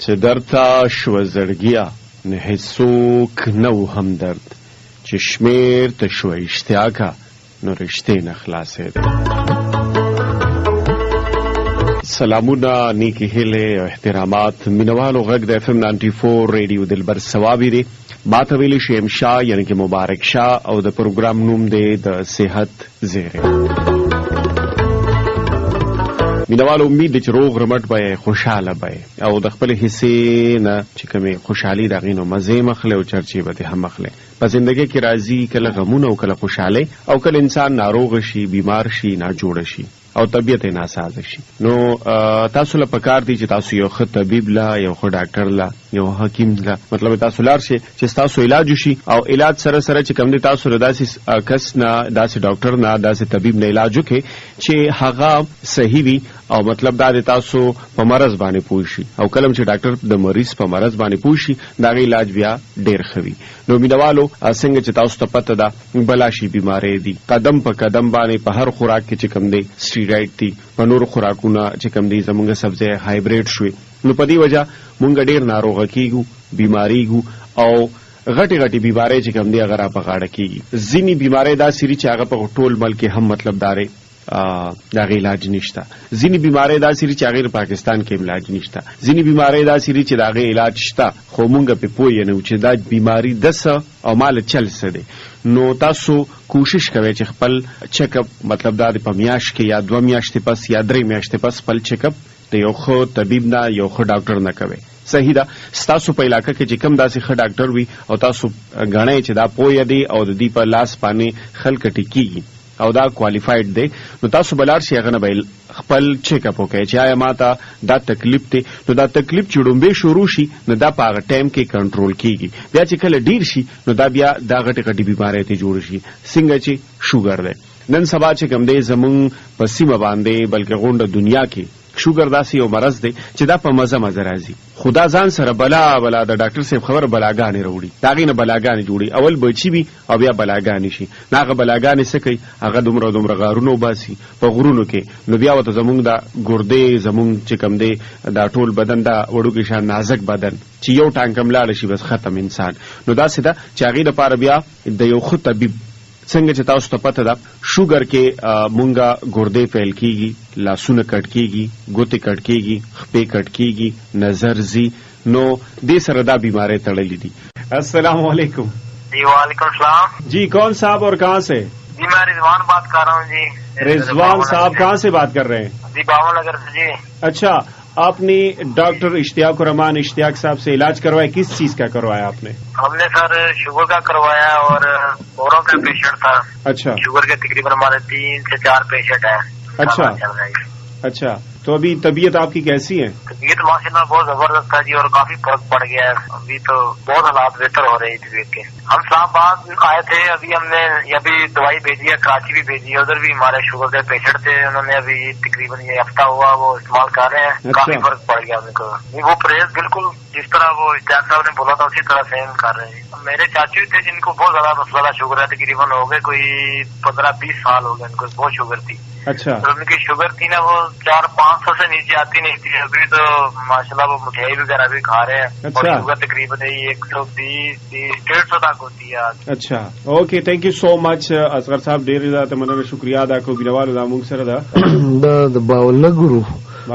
چې درته شوه زړګیه نه هیڅوک نه و همدرد چې شمېر ته شوه اشتیاقه نو رشتې نه خلاصېده. سلامونه، نیکی هیلې او احترامات مینوالو. غږ د FM 94 ریډیو دلبر ثوابي دی. ما ته ویلی شیم شاه یعنی که مبارک شاه او د پروګرام نوم دی د صحت زیری. مینوالو امید دی چې روغ رمټ به خوشحاله به او د خپل حصې نه چې کومې خوشحالي د هغې نو مزې مخلی او چرچې به دې هم مخلی. په زندګۍ کې راځي کله غمونه او کله خوشحالۍ او کله انسان ناروغ شي، بیمار شي، ناجوړه شي او طبیعت یې ناسازه شي. نو تاسو له پکار دی چې تاسو یو ښه طبیب له، یو ښه ډاکټر له، یو حکیم له مطلب تاسو لاړ شئ چې تاسو علاج وشي او علاج سره سره چې کوم دی تاسو له داسې کس نه، داسې ډاکټر نه، داسې طبیب نه علاج وکړئ چې هغه صحیح وي او مطلب دا د تاسو په مرض باندې پوه شي او کله چې ډاکټر د مریض په مرض باندې پوه شي د هغې علاج بیا ډېر ښه وي. نو مینوالو څنګه چې تاسو ته پته ده بلا شي بیمارۍ دي قدم په قدم باندې په هر خوراک کې چې کوم دی سټیراید دي، په نورو خوراکونه چې کوم دی زمونږ سبزی هایبریډ شوي، نو په دې وجه مونږ ډېر ناروغه کېږو، بیماریږو او غټي غټي بیماری چې کوم دی هغه را په غاړه کېږي. ځینې بیماری داسې دي چې هغه په ټول ملک کې هم مطلب دارې د هغې علاج نشته. ځینې بیماری داسې دي چې هغې پاکستان کې علاج نشته. ځینې بیماری داسې دي چې د هغې علاج شته خو مونږ پې پوه نه یو چې دا بیماری ده څه او ماله چل څه دی. نو تاسو کوشش کوئ چې خپل چیکاپ مطلب دا د په میاشت کې یا 2 میاشتې پس یا 3 میاشتې پس خپل چیکاپ د یو ښه طبیب نه، یو ښه ډاکټر نه کوئ. صحیح ده، ستاسو په علاقه کې چې کم داسې ښه ډاکټر وي او تاسو ګڼئ چې دا پوه دی او د دې په لاس باندې خلک ټیکېږي او دا کوالیفاید دی، نو تاسو بلار شي هغه نه به خپل چیکاپ وکړئ چې آیا ما ته دا تکلیف دی. نو دا تکلیف چې ډومبې شروع شي نو دا په هغه ټایم کې کنټرول کېږي. بیا چې کله ډیر شي نو دا بیا دا غټې غټې بیماری ته جوړ شي. څنګه چې شوګر دی نن سبا چې کوم دی زمونږ په سیمه باندې بلکې غونډه دنیا کې شوګر داسې یو مرض دی چې دا په مزه مزه راځي. خدا ځان سره بلا د ډاکټر صاحب خبره بلاګانې راوړي، د هغې نه بلاګانې جوړي. اول بچي وي او بیا بلاګانې شي. نه هغه بلاګانې څه کوي، هغه دومره غارونه وباسي په غرونو کې، نو بیا ورته زمونږ د ګردې زمونږ چې کوم دی دا ټول بدن دا وړوکی شان نازک بدن چې یو ټانکم لاړه شي بس ختم انسان. نو داسې ده چې هغې دپاره بیا د یو ښه طبیب څنګه چې تاسو ته پته ده شوګر کې مونږه ګردې فیل کېږي، لاسونه کټ کېږي، ګوتې کټ کېږي، خپې کټ کېږي، نظر ځي، نو دې سره دا بیماری تړلې دي. السلام علیکم. جی وعلیکم السلام. جی کون صاحب اور کہاں سے؟ جی میں رضوان بات کر رہا ہوں. جی رضوان صاحب کہاں سے بات کر رہے ہیں؟ جی باول نگر سے. جی اچھا، آپ نے ڈاکٹر اشتیاق الرحمان اشتیاق صاحب سے علاج کروایا، کس چیز کا کروایا آپ نے؟ ہم نے سر شوگر کا کروایا اور اوروں کا پیشنٹ تھا. اچھا، شوگر کے تقریباً ہمارے 3 سے 4 پیشنٹ ہیں. اچھا تو ابھی طبیعت آپ کی کیسی ہے؟ طبیعت ماشاء اللہ بہت زبردست ہے جی اور کافی فرق پڑ گیا ہے. ابھی تو بہت حالات بہتر ہو رہے ہیں طبیعت کے. ہم اسلام آباد آئے تھے، ابھی ہم نے ابھی دوائی بھیجی ہے، کراچی بھی بھیجی ہے، ادھر بھی ہمارے شوگر کے پیشنٹ تھے، انہوں نے ابھی تقریباً یہ ہفتہ ہوا وہ استعمال کر رہے ہیں. کافی فرق پڑ گیا ان کو. وہ پرہیز بالکل جس طرح وہ اشتیاق صاحب نے بولا تھا اسی طرح سیم کر رہے ہیں. میرے چاچو تھے جن کو بہت زیادہ مسئلہ شوگر ہے، تقریباً ہو گئے کوئی 15-20 سال ہو گئے ان کو بہت شوگر تھی. اچھا، تو ان کی شوگر تھی نا وہ 400-500 سے نیچے آتی نہیں تھی. ابھی تو ماشاءاللہ وہ مٹھائی وغیرہ بھی کھا رہے ہیں اور شوگر تقریباً 120-150 تک ہوتی ہے. اچھا اوکے، تھینک یو سو مچ اصغر صاحب، ډېر زیاته مننه، شکریا ادا کوم. بینوالو دا موږ سره ده د باولګرو د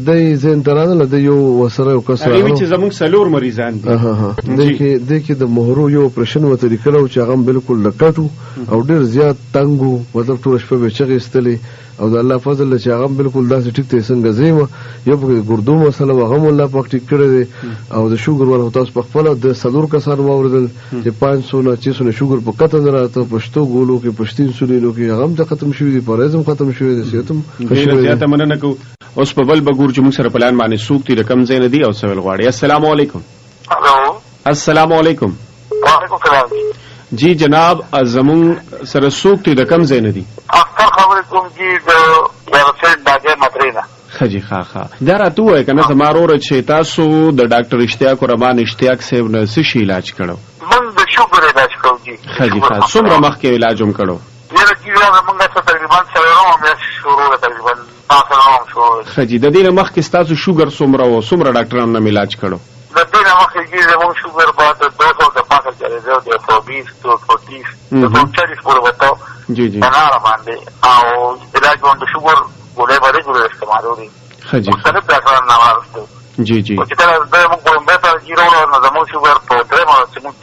دې زین ترانه د یو وسره یو کس راغلی چې زموږ څلور مریضان دي. د کې د مهرو یو اپریشن وته لیکلو چې هغه بالکل لکټو او ډېر زیات تنګو، مطلب ټول شپه به چغې ایستلې او د الله فضل چې هغه بالکل داسې ټیک ته څنګه زیمه یو په ګردو مسله هغه الله پاک ټیک کړی دی. او د شوګر ول تاسو په خپل د صدور کسان واوردل چې 500 شوګر په کته نه راته پښتو ګولو کې پښتین سولینو کې هغه هم ختم شوی دی، پرېزم ختم شوی دی، صحتم ډېر زیاته مننه کو. اوس په بل بګور چې موږ سره پلان باندې سوکتي رقم زین دی او سوال غواړي. السلام علیکم. ہلو السلام علیکم. وعلیکم السلام. جی جناب زمون سره سوکتي رقم زین دی. اختر خبر کوم جی د ورسټ داګه مدرینا. خجی خاخا دا راته وای کنه زمارو چې تاسو د ډاکټر اشتیاق الرحمان اشتیاق صاحب نه څه شي علاج کړو؟ من د شوګر علاج کوم جی. خجی خا څومره مخکې علاج هم کړو؟ یره جی موږ څه تقریبا 4 مې شروع تقریبا 5 شروع خجی د دې نه مخکې ستاسو شوګر څومره و څومره ډاکټرانو نه علاج کړو د دې نه مخکې چې زموږ شوګر بعد 200 د پاسه چلېده د 120 230 240 پورې وته جی جی نه را باندې او علاج باندې شوګر ګولې باندې ګولې استعمالولې خجی مختلف ډاکټرانو نه واسطه جی جی چې کله د موږ په مبه جیرو نه زموږ شوګر په درې ماه چې موږ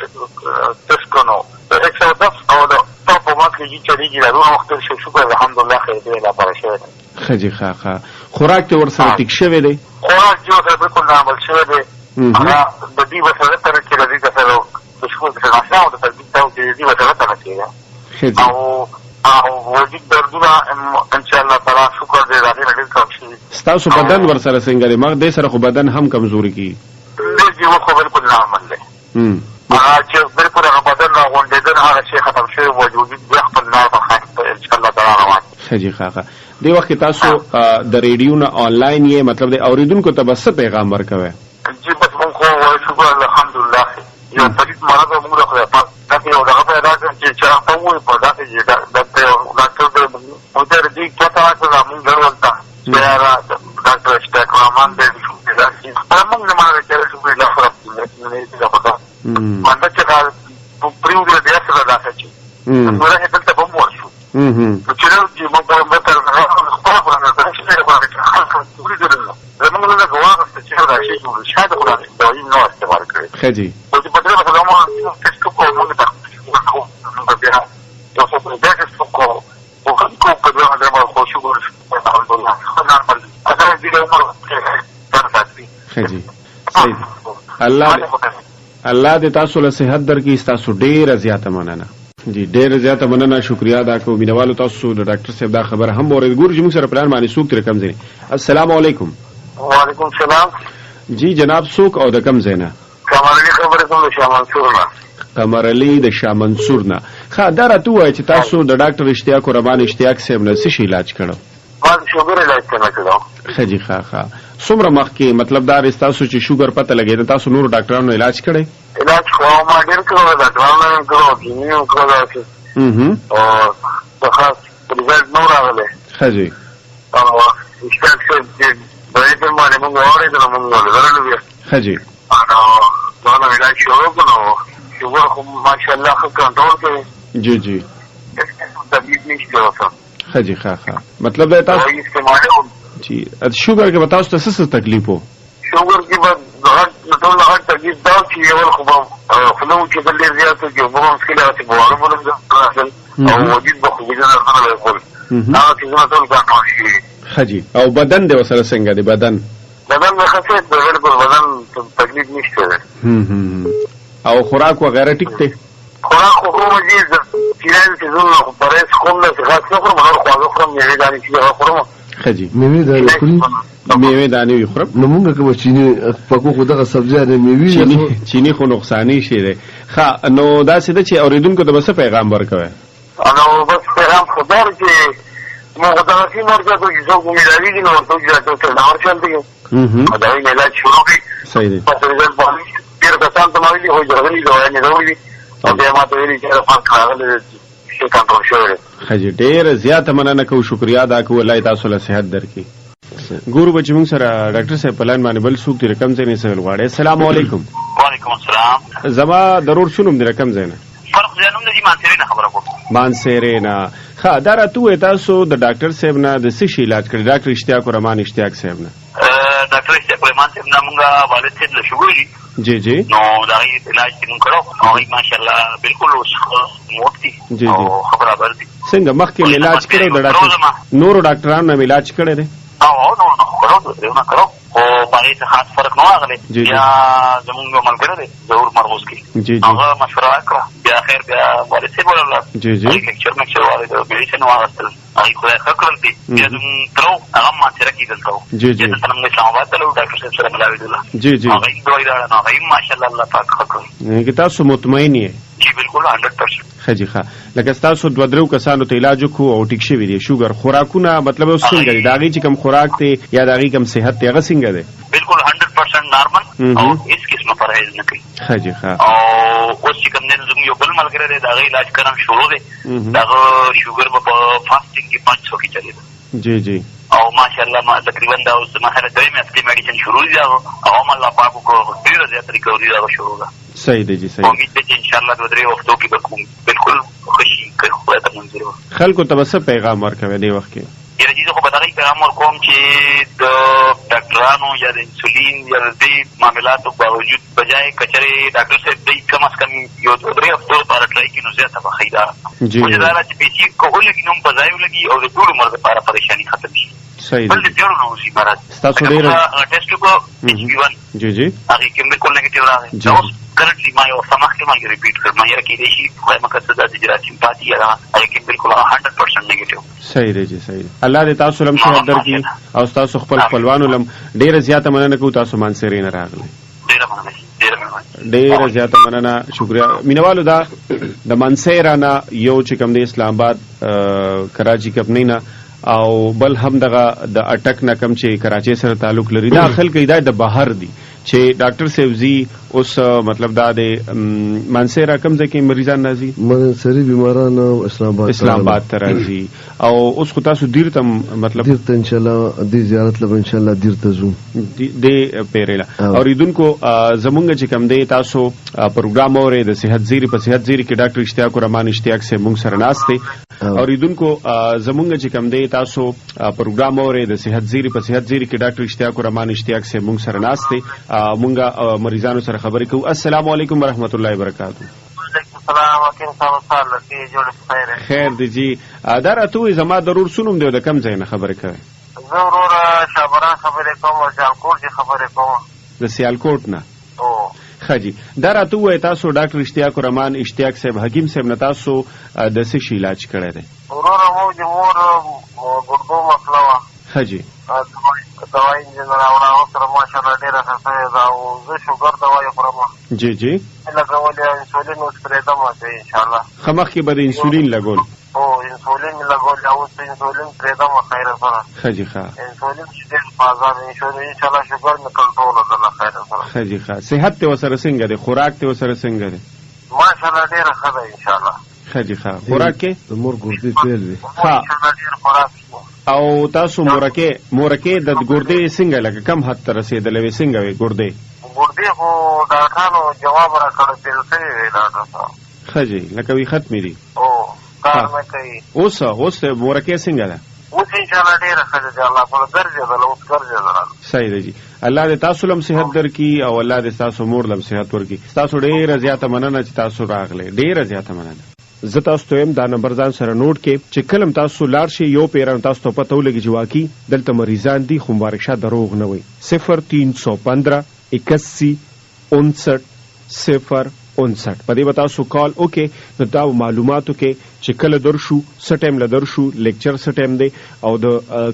تست کړو 110 او د ټاپ مارک چې چلیږي دا نو مختلف شوګر الحمدلله خیر دی لا پرشه خجی خاخه خوراک ته ورسره ټیک شوی دی خوراک جو سره بالکل نارمل شوی دی هغه د دې وسره تر کې د دې سره د شوګر سره نشاو د دې ته د دې وسره تر کې خجی او وجود دردونه ان شاء الله تعالی شکر دې راځي نه کم شي ستاسو بدن ورسره څنګه دی مګ دې سره خو بدن هم کمزوري کی دې جو خو بالکل نارمل دی چې بالکل هغه بدن راغونډې ده هغه شی ختم شوی وجود دې خپل نارمل خاص ان شاء الله تعالی روان خجی خاخه دی وخت تاسو د ریډیو نه آنلاین یې مطلب د اوریدونکو ته بس پیغام ورکوي جی بس مونږ خو شکر الحمدلله یو پلیت مرض موږ خو تاسو یو دغه پیدا چې هغه وایي په داسې چې ډاکټر دې پته راکړه موږ ورته چې ډاکټر اشتاق رحمان دې موږ نه مانه چې شکر الله خراب دې نه پتا باندې چې پریو دې سره راځي چې نور هیڅ ته به مو شو چې نو چې موږ په متر خپل باندې چې څه باندې خاصه ټول دې زموږ له غواړم چې راشي نو شاید خو دا نو استعمال کړی خجی او چې په دې مثلا موږ څه کوو موږ ته بیا یو څه په دې څه کوو او کوم په دې باندې موږ خو شکر الحمدلله نارمل اته دې عمر خجی صحیح الله دې تاسو له صحت درکې تاسو ډېر زیاته مننه جی ډېر زیاته مننه شکریا ادا کوم مینوالو تاسو د ډاکټر صاحب دا خبر هم اورید ګور چې موږ سره پلان باندې سوق تر کم زینه السلام علیکم وعلیکم السلام جی جناب سوق او د کم زینه قمر علی خبره کوم شاه منصور نه قمر علی د شاه منصور نه ښه دا راته وایي چې تاسو د ډاکټر اشتیاق رحمان اشتیاق صاحب نه څه شي علاج کړو ما شوګر علاج کړو خجی ښه څومره مخکې مطلب دا تاسو چې شوګر پته لګیږي تاسو نور ډاکټرانو علاج کړی علاج خو ما ډېر کړو ډاکټرانو کړو کینیو کړو او خاص ريزلټ نو راغله خجی او اشتیاق صاحب چې باید ما نه موږ اورېدل موږ ورلو خجی دا نو علاج شروع کړو شوګر خو ماشاءالله خو کنټرول کړي جی جی تکلیف نشته اوسه خجی ښه مطلب دا تاسو جی شوګر کې بتاو تاسو څه تکلیف وو شوګر کې بعد ټول هغه تکلیف دا چې یو خو خلو چې بلې زیاته کې وو مشکله چې بواره بولم او وجود به خو جنا سره وکول دا چې زما ټول کنټرول شي خجی او بدن دې وسره څنګه دی بدن خاصه بالکل بدن تکلیف نشته او خوراک وغیرہ ټیک دی خوراک خو مجید چیرې چې زونه پرېس کوم نه څه خورم نو خواږه خورم یې دانې چې خورم خجی میوه دانې خوري میوه دانې خورم نو موږ کوم چینی پکو خو دغه سبزیانه میوه چینی خو نقصانی شي دی ښه نو دا څه چې اوریدونکو ته بس پیغام ورکوي نو بس پیغام خبر چې موږ دا چې مرګه کوي چې څوک ملالي دي نو څوک ځاتو ته نور چل دی دا یې علاج شروع کړي صحیح دی په دې باندې ډېر کسان ته مالي هو جوړلې دوه نه وروړي او بیا ما ته ویلي چې فرق راغلی شي کنټرول شوی خجی ډېر زیاته مننه کوم شکریا ادا کوم الله تاسو له صحت درکړي ګورو بچ موږ سره ډاکټر صاحب پلان باندې بل څوک دی رقم ځنې سره غواړي السلام علیکم وعلیکم السلام زما ضرور شنو دی رقم ځنه فرق ځانوم دې مانسره نه خبره کوم مانسره نه ښه دا راته تاسو د ډاکټر صاحب نه د څه شي علاج کړی ډاکټر اشتیاق رحمان اشتیاق صاحب نه ډاکټر اشتیاق رحمان صاحب نه موږ والد صاحب له شوګر جی جی نو دا یې علاج موږ کړو او ماشاءالله بالکل اوس موتی او خبره بردي څنګه مخکې علاج کړو د ډاکټر نور ډاکټرانو نه علاج کړی دی او نو کړو او باندې څه خاص فرق نه راغلی بیا زموږ ملګری دی ضرور مرموز کې هغه مشوره وکړه بیا خیر بیا والد صاحب ولاړ جی جی لیکچر والد میډیسن واغستل هغه خو ښه کړل دي بیا زموږ ترو هغه ما سره کېدل ترو جی جی څنګه اسلام آباد ته ډاکټر صاحب سره ملاوي دي جی جی هغه دوی دا نه هغه ماشاءالله الله پاک ښه کړ کې تاسو مطمئن یې جی بالکل 100% خجی ښه لکه تاسو دوه درو کسانو ته علاج کو او ټیک شوی دی شوګر خوراکونه مطلب اوس څنګه دی داغي چې کم خوراک ته یا داغي کم صحت ته هغه څنګه دی بالکل 100% نارمل او هیڅ قسمه پرهیز نه کوي خجی ښه او اوس چې کوم نن زموږ یو بل ملګری دی داغه علاج کړم شروع دی داغه شوګر په فاستینګ کې 500 کې چلی جی جی او ماشاءالله ما تقریبا دا اوس مثلا دوی هفته میډیسن شروع دي او هم الله پاک کو ډیر زیات ریکوري دا شروع ده. صحیح دی جی صحیح. امید ده چې ان شاء الله د درې وختو کې به کوم بالکل خوشي کوي خو ته منځرو خلکو ته بس پیغام ورکوي دی وخت کې. یره دې خو به دا پیغام ورکوم چې د ډاکټرانو یا د انسولین یا د دې معاملاتو باوجود بجای کچره ډاکټر صاحب دې کم از کم یو درې هفتو لپاره ټرای کړي نو زیاته به خیدا جی دا چې پیسې کوول کې نوم په ځای ولګي او د ټول عمر لپاره پریشانی ختم شي. صحیح بل دې جوړ نو شي مراد تاسو ډیر ټیسټ کو HB1 جی جی هغه کې بالکل نیگیټیو راغی. دا اوس کرنټلی ما یو سمخ کې ما ریپیټ کړم ما یې کې دې شي خو مقصد دا چې راځي پاتې یا هغه کې بالکل 100% نیگیټیو. صحیح دی جی صحیح. الله دې تاسو لم صحت درکړي او تاسو خپل خپلوانو لم ډیره زیاته مننه کوم تاسو مانسرین راغلی. ډیره زیاته مننه شکریا مینوالو. دا د مانسیرانا یو چې کوم د اسلام آباد کراچي کمپنی نه او بل هم دغه د اٹک نه کم چې کراچي سره تعلق لري دا خلک د بهر دي چې ډاکټر سیوزی اوس مطلب دا د مانسیرا کم ځکه مریضان نازي منسری بیماران اسلام آباد ته راځي او اوس خو تاسو دیر ته مطلب دیر ته ان شاء الله د زیارت لپاره ان شاء الله دیر ته زو د پیریلا اوریدونکو زمونږ چې کم دی تاسو پروګرام اورې د صحت زیری په صحت زیری کې ډاکټر اشتیاق الرحمن اشتیاق سے مونږ سره ناشته اوریدونکو زمونږ چې کم دی تاسو پروګرام اورې د صحت زیری په صحت زیری کې ډاکټر اشتیاق الرحمن اشتیاق سے مونږ سره ناشته مونږه مریضانو سره خبرې کوو. السلام علیکم ورحمۃ اللہ وبرکاتہ. السلام علیکم. خیر دی جی دا راته زما ضرور سنوم دی د کم ځای نه خبرې کوي. زه ورور شابرا خبرې کوم او جالکوټ چې خبرې کوم د سیالکوټ نه. او خجی دا راته وای تاسو ډاکټر اشتیاق الرحمن اشتیاق صاحب حکیم صاحب نه تاسو د څه شي علاج کړی دی؟ ورور مو د مور ګردو مسله وا خجی دوايي نه راوړا سره ماشاءالله ډیره ښه ده او زه شوګر دوايي خورم. جی جی لګولې انسولین اوس پرې ته ماته ان شاء الله خمخ کې به انسولین لګول او انسولین لګول او انسولین پرې ته ما خیر سره خجی ښه انسولین چې بازار انسولین ان شاء الله شوګر نه کنټرول وکړه خیر سره خجی ښه. صحت ته وسره څنګه دی؟ خوراک ته وسره څنګه دی؟ ماشاءالله ډیره ښه ده ان شاء الله. خجی ښه. خوراک کې د مور ګردې تیل دی ښه ډیر خوراک او تاسو مورکه د ګردې څنګه لکه کم حد ته رسیدلې وي څنګه وي ګردې خو ډاکټرانو جواب راکړ چې څه وی ډاکټر صاحب خجی لکه وی ختمې دي او کار نه کوي. اوس مورکه څنګه ده؟ اوس ان شاء الله ډیره ښه ده الله په درجه ده اوس درجه ده. صحیح دی جی. الله دې تاسو لم صحت درکړي او الله دې تاسو مور لم صحت ورکړي. تاسو ډیره زیاته مننه چې تاسو راغله ډیره زیاته مننه. زه تاسو ته دا نمبر ځان سره نوٹ کې چې کلم تاسو لاړ شي یو پیران تاسو ته پته ولګي چې واقعي دلته مریضان دي خو مبارک شه دروغ نه وي. 0315 81 59 059 په دې به تاسو کال وکړئ نو دا معلوماتو کې چې کله درشو څه ټایم له درشو لیکچر څه ټایم دی او د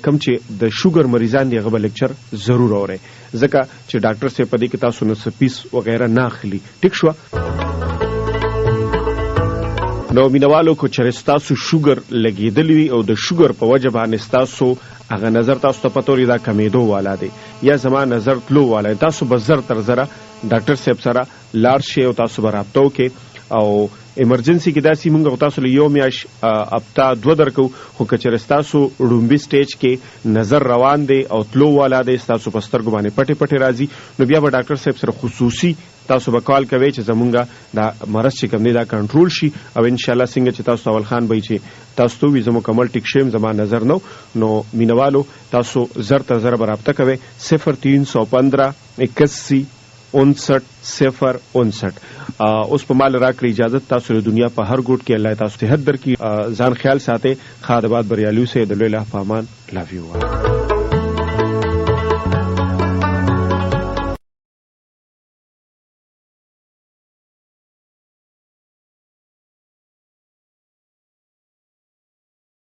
کم چې د شوګر مریضان دی هغه به لیکچر ضرور اورئ ځکه چې ډاکټر صاحب په دې کې تاسو نه سپیس وغیره نه اخلي. ټیک شو. نو مینوالو کو چې تاسو شوګر لګیدلی وي او د شوګر په وجه باندې تاسو هغه نظر تاسو ته پتوري دا کمیدو والا دی یا زما نظر تلو والا تاسو به زر تر زره ډاکټر صاحب سره لاړ شئ او تاسو به رابطه وکړئ او ایمرجنسي کې داسې مونږ تاسو له یو میاش اپتا دو درکو خو کچره تاسو رومبي سټیج کې نظر روان دی او تلو والا دی تاسو په سترګو باندې پټي پټي راځي نو بیا به ډاکټر صاحب سره خصوصي تاسو به کال کوي چې زمونږه دا مرض چې کوم دی دا کنټرول شي او ان شاء الله څنګه چې تاسو اول خان به چې تاسو ته وي زمو کمل ټیک شیم زما نظر نو مینوالو تاسو زر تر زر برابطه کوي 0315 81 59 059 اوس په مال راکړي اجازه تاسو د دنیا په هر ګوټ کې الله تاسو ته حد در کی ځان خیال ساتي خادبات بریالیو سے د لوی الله پامان لوف یو